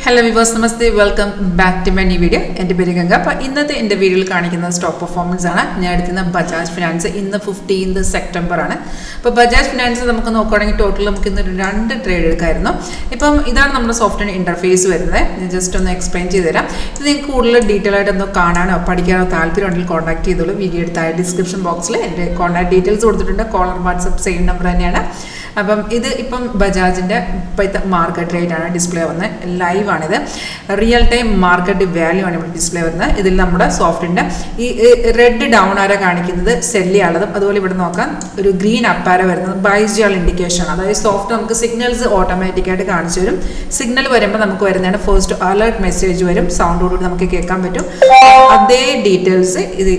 Hello viewers, namaste, welcome back to my new video. എൻ്റെ പേര് ഗംഗ. അപ്പോൾ ഇന്നത്തെ എൻ്റെ വീഡിയോയിൽ കാണിക്കുന്ന സ്റ്റോക്ക് പെർഫോമൻസ് ആണ്. ഞാൻ എടുക്കുന്ന ബജാജ് ഫിനാൻസ് ഇന്ന് 15th സെപ്റ്റംബർ ആണ്. അപ്പോൾ ബജാജ് ഫിനാൻസ് നമുക്ക് നോക്കുകയാണെങ്കിൽ ടോട്ടൽ നമുക്ക് ഇന്ന് 2 ട്രേഡ് എടുക്കാമായിരുന്നു. ഇപ്പം ഇതാണ് നമ്മുടെ സോഫ്റ്റ്വെയർ ഇൻ്റർഫേസ് വരുന്നത്. ഞാൻ ജസ്റ്റ് ഒന്ന് എക്സ്പ്ലെയിൻ ചെയ്ത് തരാം. ഇത് നിങ്ങൾക്ക് കൂടുതൽ ഡീറ്റെയിൽ ആയിട്ട് ഒന്ന് കാണാനോ പഠിക്കാനോ താല്പര്യമുണ്ടെങ്കിൽ കോൺടാക്ട് ചെയ്തോളൂ. വീഡിയോ എടുത്തായ ഡിസ്ക്രിപ്ഷൻ ബോക്സിൽ എൻ്റെ കോൺടാക്ട് ഡീറ്റെയിൽസ് കൊടുത്തിട്ടുണ്ട്. കോളർ വാട്സപ്പ് സെയിം നമ്പർ തന്നെയാണ്. അപ്പം ഇത് ഇപ്പം ബജാജിൻ്റെ ഇപ്പോഴത്തെ മാർക്കറ്റ് റേറ്റ് ആണ് ഡിസ്പ്ലേ വന്നത്. ലൈവാണിത്, റിയൽ ടൈം മാർക്കറ്റ് വാല്യൂ ആണ് ഇവിടെ ഡിസ്പ്ലേ വരുന്നത്. ഇതിൽ നമ്മുടെ സോഫ്റ്റിൻ്റെ ഈ റെഡ് ഡൗൺ ആരോ കാണിക്കുന്നത് സെല്ലിയാണതും, അതുപോലെ ഇവിടെ നോക്കാം ഒരു ഗ്രീൻ അപ്പാരോ വരുന്നത് ബൈജിയാൾ ഇൻഡിക്കേഷൻ ആണ്. അതായത് സോഫ്റ്റ് നമുക്ക് സിഗ്നൽസ് ഓട്ടോമാറ്റിക്കായിട്ട് കാണിച്ചു തരും. സിഗ്നൽ വരുമ്പോൾ നമുക്ക് വരുന്നതാണ് ഫസ്റ്റ് അലേർട്ട് മെസ്സേജ് വരും, സൗണ്ടോടുകൂടി നമുക്ക് കേൾക്കാൻ പറ്റും. അതേ ഡീറ്റെയിൽസ് ഇത്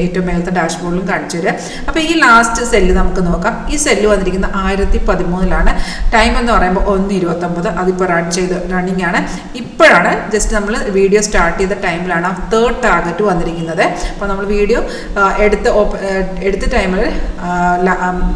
ഏറ്റവും മേലത്തെ ഡാഷ്ബോർഡിലും കാണിച്ചു തരാം. അപ്പോൾ ഈ ലാസ്റ്റ് സെല്ല് നമുക്ക് നോക്കാം. ഈ സെല്ല് വന്നിരിക്കുന്ന 1013 ടൈം എന്ന് പറയുമ്പോൾ 1:29. അതിപ്പോൾ റണ്ണിങ് ആണ്. ഇപ്പോഴാണ് ജസ്റ്റ് നമ്മൾ വീഡിയോ സ്റ്റാർട്ട് ചെയ്ത ടൈമിലാണ് 3rd ടാർഗറ്റ് വന്നിരിക്കുന്നത്. അപ്പോൾ നമ്മൾ വീഡിയോ എടുത്ത ടൈമിൽ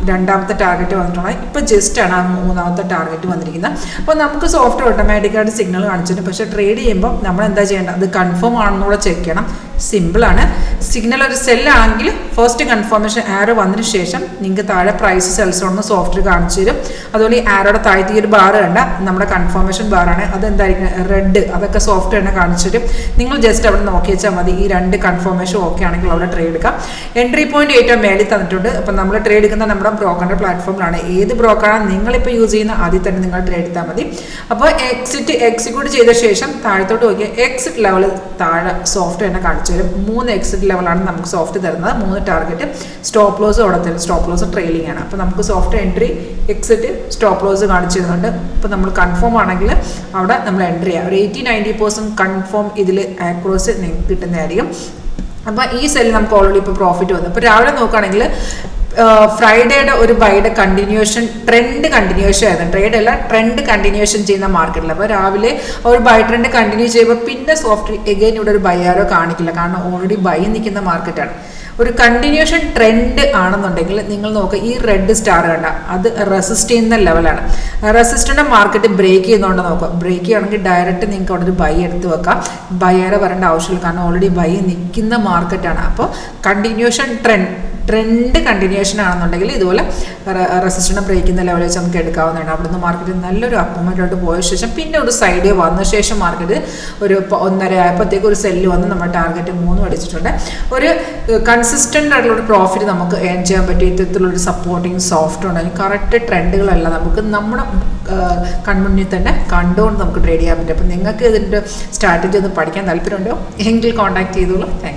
2ാമത്തെ ടാർഗറ്റ് വന്നിട്ടുണ്ട്. ഇപ്പോൾ ജസ്റ്റാണ് 3ാമത്തെ ടാർഗറ്റ് വന്നിരിക്കുന്നത്. അപ്പോൾ നമുക്ക് സോഫ്റ്റ്വെയർ ഓട്ടോമാറ്റിക്കായിട്ട് സിഗ്നൽ കാണിച്ചിട്ടുണ്ട്. പക്ഷേ ട്രേഡ് ചെയ്യുമ്പോൾ നമ്മൾ എന്താ ചെയ്യേണ്ടത്, അത് കൺഫേം ആണെന്നുകൂടെ ചെക്ക് ചെയ്യണം. സിമ്പിളാണ്. സിഗ്നൽ ഒരു സെല്ലാണെങ്കിൽ ഫസ്റ്റ് കൺഫർമേഷൻ ആരോ വന്നതിന് ശേഷം നിങ്ങൾക്ക് താഴെ പ്രൈസ് സെൽസ് ഒന്ന് സോഫ്റ്റ്വെയർ കാണിച്ചു തരും. അതുപോലെ ഈ ആരോടെ താഴത്തെ ഈ ഒരു ബാർ കണ്ട നമ്മുടെ കൺഫർമേഷൻ ബാറാണ്. അതെന്തായിരിക്കും റെഡ്, അതൊക്കെ സോഫ്റ്റ്വെയർ തന്നെ കാണിച്ചു തരും. നിങ്ങൾ ജസ്റ്റ് അവിടെ നോക്കി വെച്ചാൽ മതി. ഈ 2 കൺഫർമേഷൻ ഓക്കെ ആണെങ്കിൽ അവിടെ ട്രേഡ് എടുക്കാം. എൻട്രി പോയിന്റ് ഏറ്റവും മേളിൽ തന്നിട്ടുണ്ട്. അപ്പം നമ്മൾ ട്രേഡ് എടുക്കുന്ന നമ്മുടെ ബ്രോക്കറിൻ്റെ പ്ലാറ്റ്ഫോമിലാണ്. ഏത് ബ്രോക്കറാണ് നിങ്ങളിപ്പോൾ യൂസ് ചെയ്യുന്ന ആദ്യം തന്നെ നിങ്ങൾ ട്രേഡ് എടുത്താൽ മതി. അപ്പോൾ എക്സിക്യൂട്ട് ചെയ്ത ശേഷം താഴത്തോട്ട് നോക്കിയാൽ എക്സിറ്റ് ലെവൽ താഴെ സോഫ്റ്റ്വെയർ തന്നെ കാണിച്ചു തരും. 3 എക്സിറ്റ് ലെവലാണ് നമുക്ക് സോഫ്റ്റ് തരുന്നത്. 3 ടാർഗറ്റ്, സ്റ്റോപ്പ് ലോസ് അവിടെ തരും. സ്റ്റോപ്പ് ലോസ് ട്രെയിലിംഗ് ആണ്. അപ്പോൾ നമുക്ക് soft entry, exit, stop loss കാണിച്ചു തരുന്നുണ്ട്. ഇപ്പോൾ നമ്മൾ കൺഫേം ആണെങ്കിൽ അവിടെ നമ്മൾ എൻട്രി ചെയ്യാം. ഒരു 80-90% കൺഫേം ഇതിൽ ആക്യുറസി നിങ്ങൾക്ക് കിട്ടുന്നതായിരിക്കും. അപ്പോൾ ഈ സെല്ലിൽ നമുക്ക് ഓൾറെഡി ഇപ്പോൾ പ്രോഫിറ്റ് വന്നു. ഇപ്പോൾ രാവിലെ നോക്കുകയാണെങ്കിൽ ഫ്രൈഡേയുടെ ഒരു ബൈയുടെ കണ്ടിന്യൂഷൻ, ട്രെൻഡ് കണ്ടിന്യൂഷൻ ആയിരുന്നു. ട്രേഡ് അല്ല, ട്രെൻഡ് കണ്ടിന്യൂഷൻ ചെയ്യുന്ന മാർക്കറ്റിൽ. അപ്പോൾ രാവിലെ ഒരു ബൈ ട്രെൻഡ് കണ്ടിന്യൂ ചെയ്യുമ്പോൾ പിന്നെ സോഫ്റ്റ് എഗെയിൻ ഇവിടെ ഒരു ബൈ ആരോ കാണിക്കില്ല. കാരണം ഓൾറെഡി ബൈ നിൽക്കുന്ന മാർക്കറ്റാണ്. ഒരു കണ്ടിന്യൂഷൻ ട്രെൻഡ് ആണെന്നുണ്ടെങ്കിൽ നിങ്ങൾ നോക്കുക, ഈ റെഡ് സ്റ്റാർ കണ്ട അത് റെസിസ്റ്റ് ചെയ്യുന്ന ലെവലാണ്. റെസിസ്റ്റൻ്റെ മാർക്കറ്റ് ബ്രേക്ക് ചെയ്യുന്നതുകൊണ്ട് നോക്കുക. ബ്രേക്ക് ചെയ്യുകയാണെങ്കിൽ ഡയറക്റ്റ് നിങ്ങൾക്ക് അവിടെ ഒരു ബൈ എടുത്ത് വെക്കാം. ബൈയേറെ വരേണ്ട ആവശ്യമില്ല, കാരണം ഓൾറെഡി ബൈ നിൽക്കുന്ന മാർക്കറ്റാണ്. അപ്പോൾ കണ്ടിന്യൂഷൻ ട്രെൻഡ് കണ്ടിന്യൂഷൻ ആണെന്നുണ്ടെങ്കിൽ ഇതുപോലെ റെസിസ്റ്റൻറ്റ് ബ്രേക്ക് ചെയ്യുന്ന ലെവൽ വെച്ച് നമുക്ക് എടുക്കാവുന്നതാണ്. അവിടുന്ന് മാർക്കറ്റ് നല്ലൊരു അപ്മൂവ്മെൻറ്റോട്ട് പോയ ശേഷം പിന്നെ ഒരു സൈഡ് വന്ന ശേഷം മാർക്കറ്റ് ഒരു 1:30 ആയപ്പോഴത്തേക്ക് ഒരു സെല്ല് വന്ന് നമ്മുടെ ടാർഗറ്റ് 3 അടിച്ചിട്ടുണ്ട്. ഒരു കൺസിസ്റ്റൻ്റ് ആയിട്ടുള്ള ഒരു പ്രോഫിറ്റ് നമുക്ക് ഏൺ ചെയ്യാൻ പറ്റും. ഇത്തരത്തിലുള്ളൊരു സപ്പോർട്ടിങ് സോഫ്റ്റ് ഉണ്ടെങ്കിൽ കറക്റ്റ് ട്രെൻഡുകളല്ല നമുക്ക് നമ്മുടെ കൺമുന്നിൽ തന്നെ കണ്ടുകൊണ്ട് നമുക്ക് ട്രേഡ് ചെയ്യാൻ പറ്റും. അപ്പോൾ നിങ്ങൾക്ക് ഇതിൻ്റെ സ്ട്രാറ്റജി ഒന്ന് പഠിക്കാൻ താല്പര്യമുണ്ടോ എങ്കിൽ കോൺടാക്ട് ചെയ്തോളൂ. Thank you.